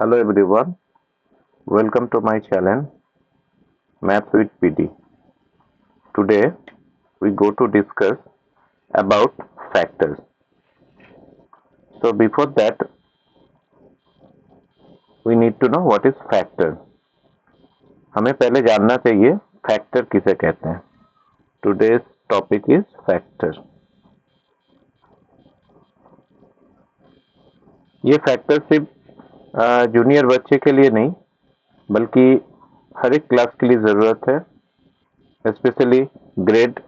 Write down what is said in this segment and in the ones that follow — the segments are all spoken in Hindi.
Hello everyone, welcome to my channel Maths with PD. Today we go to discuss about factors. So before that we need to know what is factor. हमें पहले जानना चाहिए फैक्टर किसे कहते हैं. Today's topic is factor. ये फैक्टर सिर्फ जूनियर बच्चे के लिए नहीं बल्कि हर एक क्लास के लिए ज़रूरत है, स्पेशली ग्रेड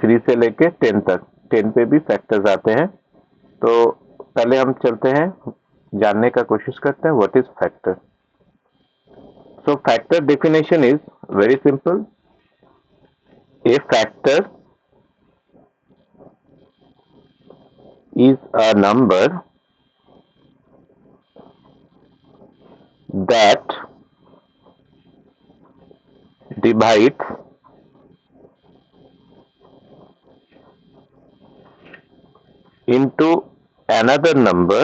3 से लेके 10 तक. 10 पे भी फैक्टर्स आते हैं. तो पहले हम चलते हैं, जानने का कोशिश करते हैं what is factor. So factor definition is very simple. A factor is a number that divides into another number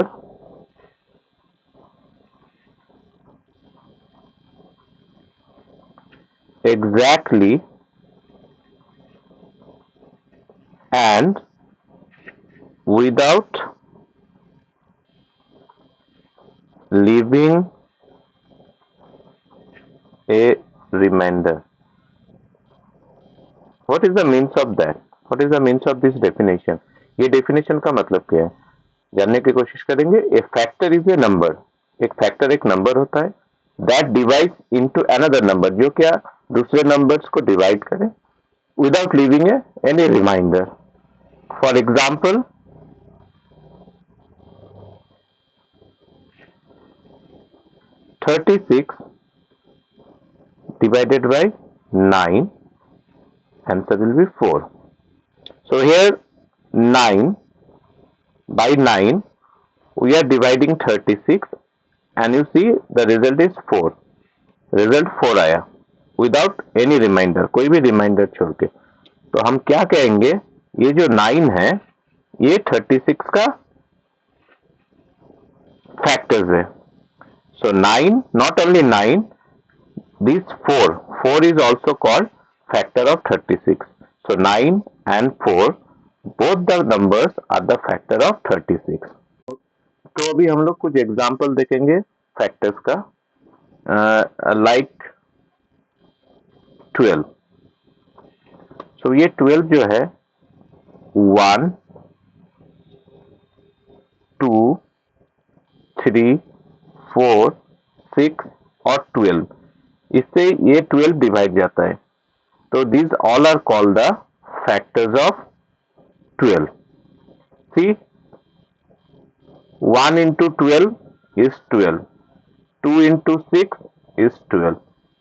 exactly and without leaving a remainder. What is the means of that? What is the means of this definition? ये definition का मतलब क्या है, जानने की कोशिश करेंगे. A factor is a number. एक factor एक number होता है that divides into another number, जो क्या दूसरे numbers को divide करे without leaving any remainder. For example, 36 divided by 9, answer will be 4. So here 9 by 9 we are dividing 36 and you see the result is 4. Result 4 आया without any remainder, कोई भी रिमाइंडर छोड़ के. तो हम क्या कहेंगे, ये जो 9 है ये 36 का फैक्टर्स है. So 9, not only 9, this 4 is also called factor of 36. So 9 and 4, both the numbers are the factor of 36. तो अभी हम लोग कुछ एग्जाम्पल देखेंगे फैक्टर्स का. लाइक 12. सो ये 12 जो है 1, 2, 3, 4, 6 और 12, इससे ये 12 डिवाइड जाता है. तो these all are called the factors of 12. See, 1 into 12 is 12, 2 into 6 is 12,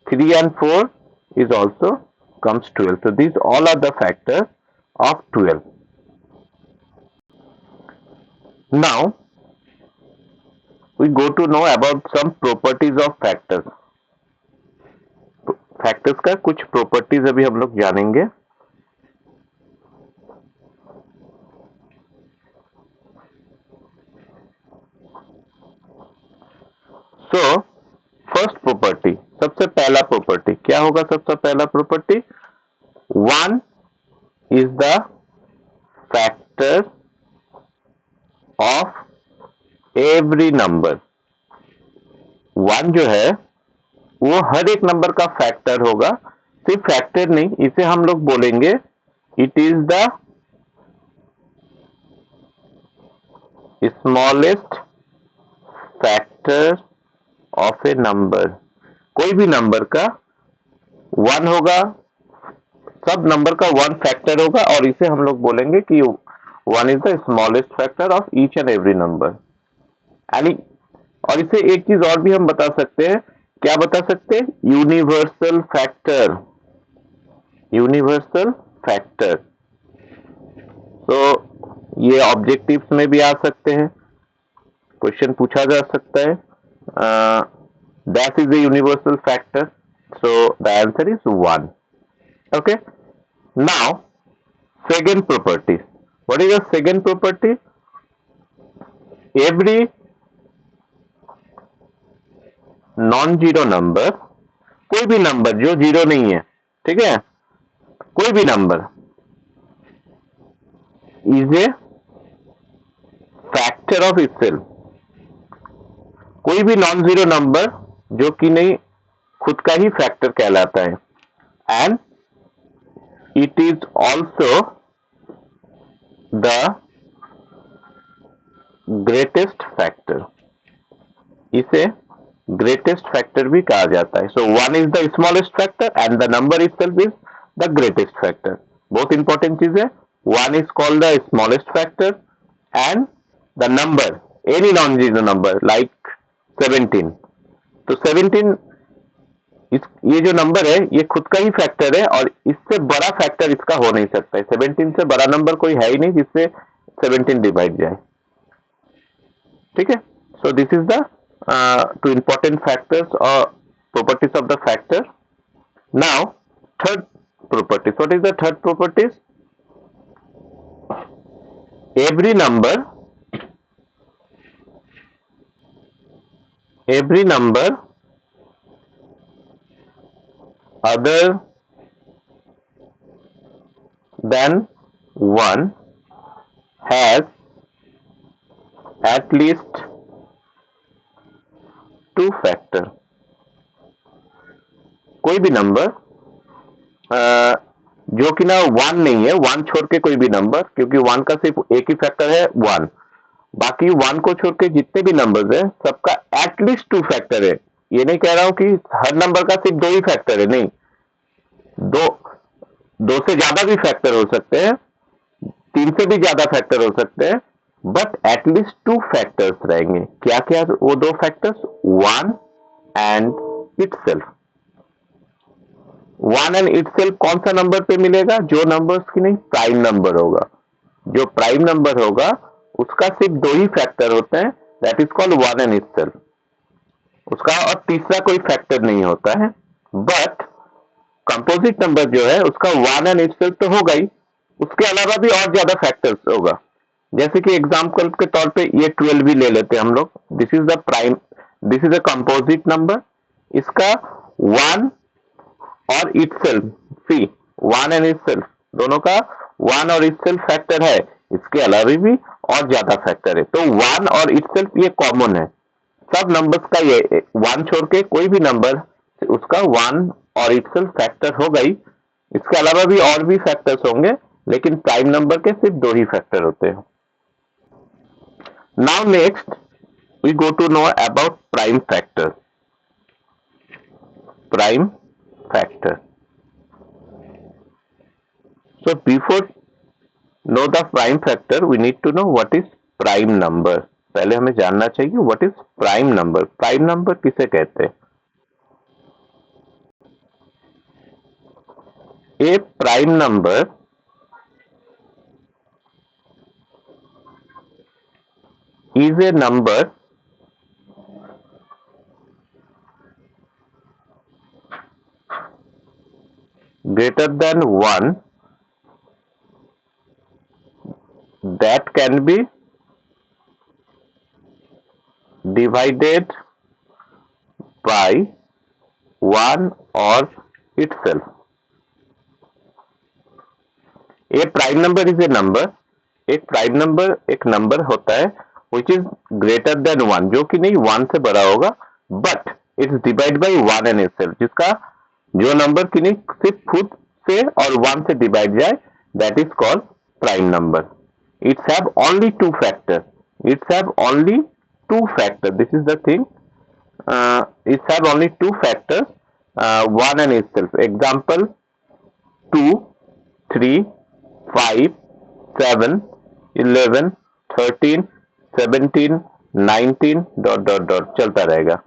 3 and 4 is also comes 12. So these all are the factors of 12. Now we go to know about some properties of factors. Factors का कुछ प्रॉपर्टीज अभी हम लोग जानेंगे. सो फर्स्ट प्रॉपर्टी, सबसे पहला प्रॉपर्टी क्या होगा? सबसे पहला property, 1 is the factor of every number. 1 जो है वो हर एक नंबर का फैक्टर होगा. सिर्फ फैक्टर नहीं, इसे हम लोग बोलेंगे it is the smallest factor of A number. कोई भी नंबर का 1 होगा, सब नंबर का 1 फैक्टर होगा और इसे हम लोग बोलेंगे कि 1 is the smallest factor of each and every number. और इसे एक चीज और भी हम बता सकते हैं. क्या बता सकते हैं? Universal factor. Universal factor. तो ये ऑब्जेक्टिव्स में भी आ सकते हैं, क्वेश्चन पूछा जा सकता है. That is a universal factor. So the answer is 1. Okay. Now second property. What is the second property? Every non zero number, कोई भी नंबर जो जीरो नहीं है, ठीक है, कोई भी number is a factor of itself, कोई भी नॉन जीरो नंबर जो कि नहीं खुद का ही फैक्टर कहलाता है। And it is also the greatest factor, इसे ग्रेटेस्ट फैक्टर भी कहा जाता है। So one is the smallest factor and the number itself is the greatest factor. बहुत इंपॉर्टेंट चीज है, one is called the smallest factor and the number any non zero number like 17। तो 17 ये जो नंबर है ये खुद का ही फैक्टर है और इससे बड़ा फैक्टर इसका हो नहीं सकता है। 17 से बड़ा नंबर कोई है ही नहीं जिससे 17 डिवाइड जाए, ठीक है। So this is the two important factors और properties of the factor. Now third properties. What is the third properties? Every number other than 1 has at least 2 factor. कोई भी नंबर जो कि ना 1 नहीं है, 1 छोड़ के कोई भी नंबर, क्योंकि 1 का सिर्फ एक ही फैक्टर है 1, बाकी 1 को छोड़ के जितने भी नंबर्स हैं सबका एटलीस्ट 2 फैक्टर है। ये नहीं कह रहा हूं कि हर नंबर का सिर्फ 2 ही फैक्टर है, नहीं, दो से ज्यादा भी फैक्टर हो सकते हैं, 3 से भी ज्यादा फैक्टर हो सकते हैं, बट एटलीस्ट 2 फैक्टर्स रहेंगे। क्या क्या वो 2 factors? 1 and itself. 1 and itself कौन सा नंबर पे मिलेगा? जो नंबर्स की नहीं प्राइम नंबर होगा। जो प्राइम नंबर होगा उसका सिर्फ 2 ही फैक्टर होते हैं, that is called 1 and itself. उसका और तीसरा कोई फैक्टर नहीं होता है। बट कंपोजिट नंबर जो है उसका 1 एंड इटसेल्फ तो होगा ही, उसके अलावा भी और ज्यादा फैक्टर्स होगा। जैसे कि एग्जांपल के तौर पे ये 12 भी ले लेते हैं हम लोग। This is the prime, this is a composite number, इसका 1 और इटसेल्फ, सी 1 एंड इटसेल्फ दोनों का 1 और इटसेल्फ फैक्टर है, इसके अलावा भी और ज्यादा फैक्टर है। तो 1 और इटसेल्फ ये कॉमन है सब नंबर्स का, ये 1 छोड़ के कोई भी नंबर उसका 1 और इटसेल्फ फैक्टर हो गई। इसके अलावा भी और भी फैक्टर्स होंगे, लेकिन प्राइम नंबर के सिर्फ 2 ही फैक्टर होते हैं। Now next we go to know about prime factor. Prime factor. So before know the prime factor, we need to know what is prime number. पहले हमें जानना चाहिए what is prime number. Prime number किसे कहते हैं? A prime number is a number greater than 1 that can be divided by 1 or itself. A prime number is a number, एक प्राइम नंबर एक नंबर होता है which is greater than 1, जो कि नहीं 1 से बड़ा होगा, but it's divided by 1 and itself, जिसका जो नंबर की नहीं सिर्फ खुद से और 1 से डिवाइड जाए, that is called prime number. It's have only 2 factor, it's have only 2 factor, this is the thing, it's have only 2 factor, 1 and itself. Example 2, 3, 5, 7, 11, 13, 17, 19 dot dot dot चलता रहेगा।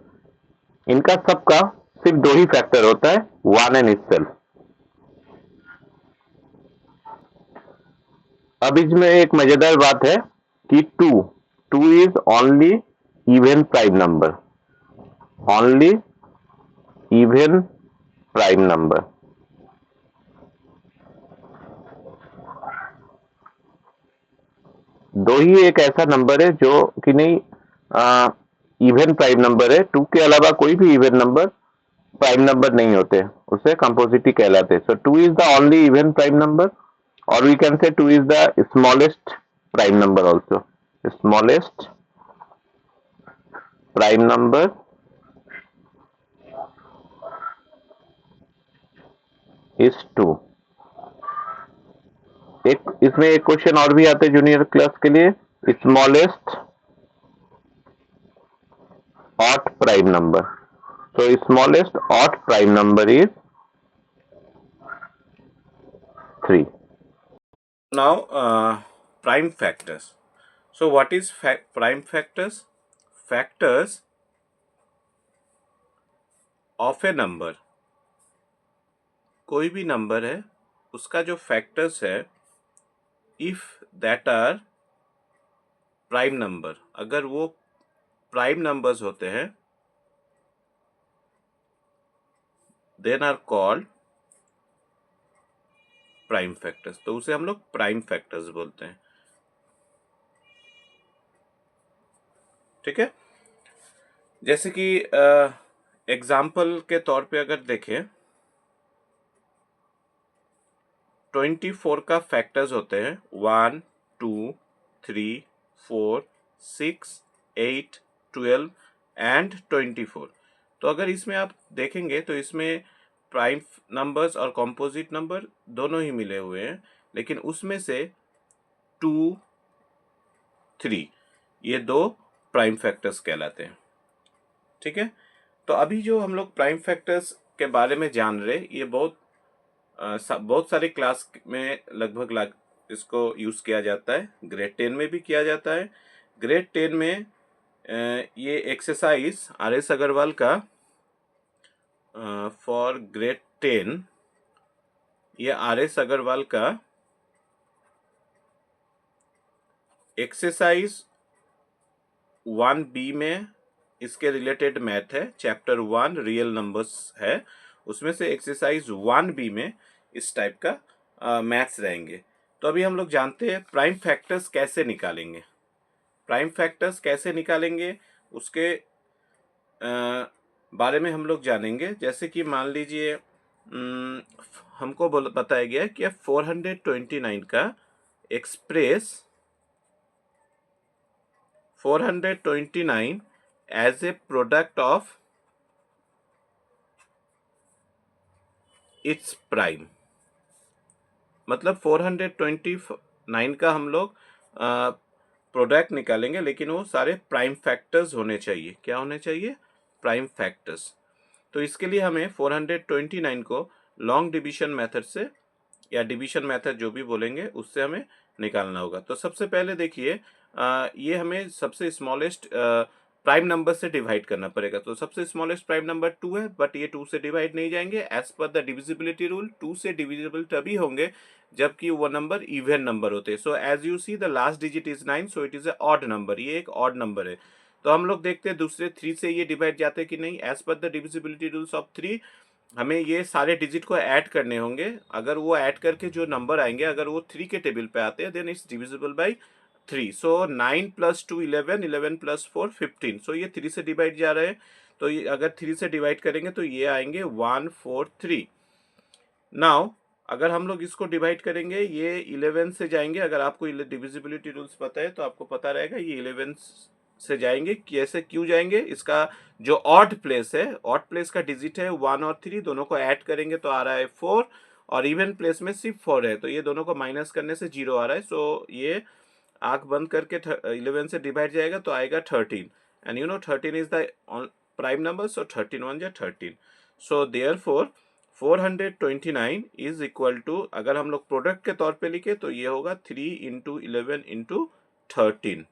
इनका सबका सिर्फ 2 ही फैक्टर होता है, 1 एंड इटसेल्फ। अब इसमें एक मजेदार बात है कि 2 is only even prime number, only even prime number. दो ही एक ऐसा नंबर है जो कि नहीं इवन प्राइम नंबर है, 2 के अलावा कोई भी इवन नंबर प्राइम नंबर नहीं होते, उसे कंपोजिट ही कहलाते हैं। So 2 is the only even prime number, और we can say 2 is the smallest prime number also. Smallest prime number is 2। एक इसमें एक क्वेश्चन और भी आते हैं जूनियर क्लास के लिए, smallest odd prime number. So smallest odd prime number is 3. Now, prime factors. So what is prime factors? Factors of a number, कोई भी नंबर है उसका जो फैक्टर्स है, if that are prime number, अगर वो प्राइम नंबर्स होते हैं, then are called prime factors. तो उसे हम लोग प्राइम फैक्टर्स बोलते हैं। ठीक है, जैसे कि एग्जाम्पल के तौर पे अगर देखें, 24 का फैक्टर्स होते हैं 1, 2, 3, 4, 6, 8, 12 एंड 24। तो अगर इसमें आप देखेंगे तो इसमें प्राइम नंबर्स और कॉम्पोजिट नंबर दोनों ही मिले हुए हैं, लेकिन उसमें से 2, 3 ये दो प्राइम फैक्टर्स कहलाते हैं। ठीक है, तो अभी जो हम लोग प्राइम फैक्टर्स के बारे में जान रहे, ये बहुत सारे क्लास में लगभग इसको यूज़ किया जाता है। ग्रेड 10 में भी किया जाता है। ग्रेड 10 में ये एक्सरसाइज RS अग्रवाल का फॉर ग्रेड 10, ये RS अग्रवाल का एक्सरसाइज 1B में इसके रिलेटेड मैथ है, चैप्टर 1 रियल नंबर्स है, उसमें से एक्सरसाइज 1B में इस टाइप का मैथ्स रहेंगे। तो अभी हम लोग जानते हैं प्राइम फैक्टर्स कैसे निकालेंगे। प्राइम फैक्टर्स कैसे निकालेंगे उसके बारे में हम लोग जानेंगे। जैसे कि मान लीजिए हमको बताया गया कि 429 का express 429 as a product of its prime, मतलब 429 का हम लोग प्रोडक्ट निकालेंगे, लेकिन वो सारे प्राइम फैक्टर्स होने चाहिए। क्या होने चाहिए? Prime factors. तो इसके लिए हमें 429 को लॉन्ग डिवीजन मेथड से या डिवीजन मेथड जो भी बोलेंगे उससे हमें निकालना होगा। तो सबसे पहले देखिए, ये हमें सबसे स्मॉलेस्ट प्राइम नंबर से डिवाइड करना पड़ेगा। तो सबसे स्मॉलेस्ट प्राइम नंबर 2 है, बट ये 2 से डिवाइड नहीं जाएंगे। As per the divisibility rule 2 से डिविजिबल तभी होंगे जबकि वो नंबर इवन नंबर होते हैं। So as you see the last digit is 9, so it is a odd number, ये एक ऑड नंबर है। तो हम लोग देखते हैं दूसरे 3 से ये डिवाइड जाते हैं कि नहीं। As per the divisibility rules of 3 हमें ये सारे डिजिट को ऐड करने होंगे। अगर वो ऐड करके जो नंबर आएंगे, अगर वो 3 के टेबल पे आते हैं, देन इट्स डिविजिबल बाई 3। सो 9 + 2 11, 11 + 4 15। सो ये 3 से डिवाइड जा रहे हैं, तो ये अगर 3 से डिवाइड करेंगे तो ये आएंगे 1 4 3। नाउ अगर हम लोग इसको डिवाइड करेंगे, ये 11 से जाएंगे। अगर आपको डिविजिबिलिटी रूल्स पता है तो आपको पता रहेगा ये 11 से जाएंगे। कैसे, क्यों जाएंगे? इसका जो ऑड प्लेस है, ऑड प्लेस का डिजिट है 1 और 3, दोनों को ऐड करेंगे तो आ रहा है 4, और इवन प्लेस में सिर्फ 4 है, तो ये दोनों को माइनस करने से 0 आ रहा है। सो ये आंख बंद करके 11 से डिवाइड जाएगा तो आएगा 13, and you know 13 is the prime number, so 13 1 जा 13। So therefore 429 is equal to, अगर हम लोग प्रोडक्ट के तौर पे लिखे तो ये होगा 3 इंटू 11 इंटू 13।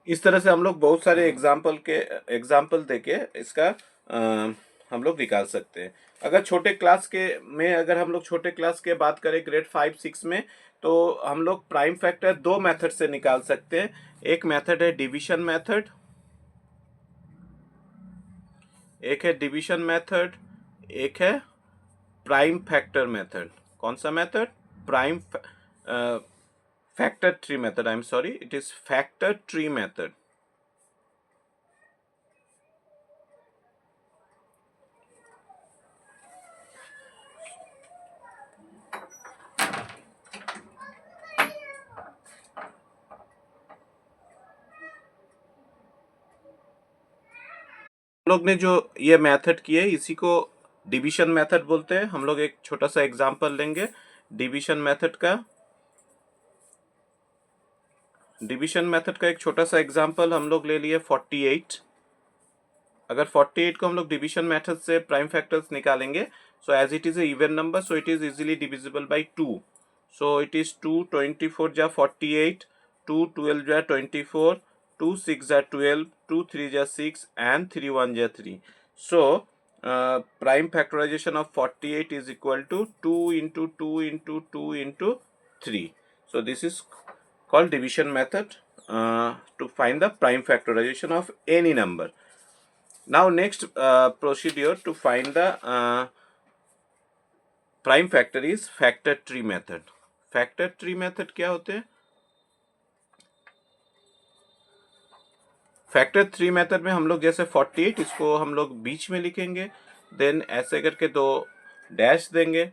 इस तरह से हम लोग बहुत सारे एग्जाम्पल देके इसका हम लोग निकाल सकते हैं। अगर छोटे क्लास के में, अगर हम लोग छोटे क्लास के बात करें ग्रेड 5 6 में, तो हम लोग प्राइम फैक्टर 2 मेथड से निकाल सकते हैं। एक मेथड है डिवीजन मेथड, एक है डिवीजन मेथड, एक है प्राइम फैक्टर मेथड। कौन सा method? Prime factor tree method, I'm sorry, it is factor tree method. हम लोग ने जो ये मेथड किए इसी को डिवीजन मेथड बोलते हैं। हम लोग एक छोटा सा एग्जांपल लेंगे डिवीजन मेथड का। डिवीजन मेथड का एक छोटा सा एग्जांपल हम लोग ले लिए 48। अगर 48 को हम लोग डिवीजन मेथड से प्राइम फैक्टर्स निकालेंगे, so as it is a even number, so it is easily divisible by 2। So it is 2 24 जा 48, 2 12 जा 24, 2 6 जा 12, 2 3 जा 6 and 3 1 जा 3। So prime factorization of 48 is equal to 2 into 2 into 2 into 3. So this is called division method to find the prime factorization of any number. Now next procedure to find the prime factor is factor tree method. Factor tree method क्या होते हैं? फैक्टर थ्री मेथड में हम लोग जैसे 48 इसको हम लोग बीच में लिखेंगे, देन ऐसे करके दो डैश देंगे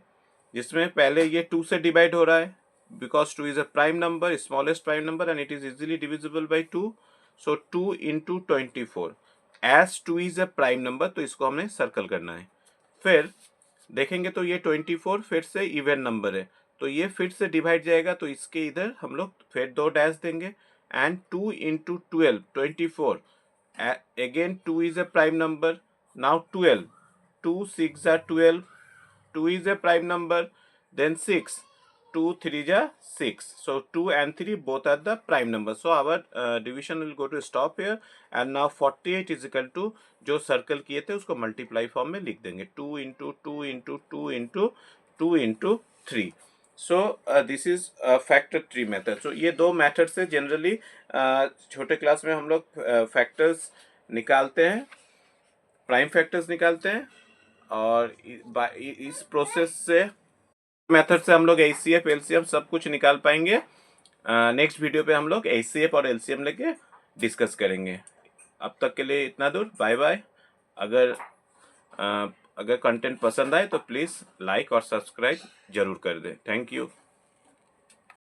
जिसमें पहले ये 2 से डिवाइड हो रहा है because 2 is a prime number, smallest prime number and it is easily divisible by 2। So 2 into 24 as 2 is a prime number, तो इसको हमने सर्कल करना है। फिर देखेंगे तो ये 24 फिर से इवन नंबर है, तो ये फिर से डिवाइड जाएगा, तो इसके इधर हम लोग फिर दो डैश देंगे and 2 into 12 24 again 2 is a prime number, now 12, 2 6 are 12, 2 is a prime number, then 6, 2 3 are 6, so 2 and 3 both are the prime number, so our division will go to stop here and now 48 is equal to जो सर्कल किए थे उसको मल्टीप्लाई फॉर्म में लिख देंगे 2 into 2 into 2 into 2 into 3। So this is factor tree method. So ये दो मेथड से जनरली छोटे क्लास में हम लोग फैक्टर्स निकालते हैं, प्राइम फैक्टर्स निकालते हैं, और इस प्रोसेस से मेथड से हम लोग एचसीएफ एलसीएम सब कुछ निकाल पाएंगे। नेक्स्ट वीडियो पे हम लोग एचसीएफ और एलसीएम लेके डिस्कस करेंगे। अब तक के लिए इतना दूर, बाय बाय। अगर कंटेंट पसंद आए तो प्लीज़ लाइक और सब्सक्राइब जरूर कर दें। Thank you.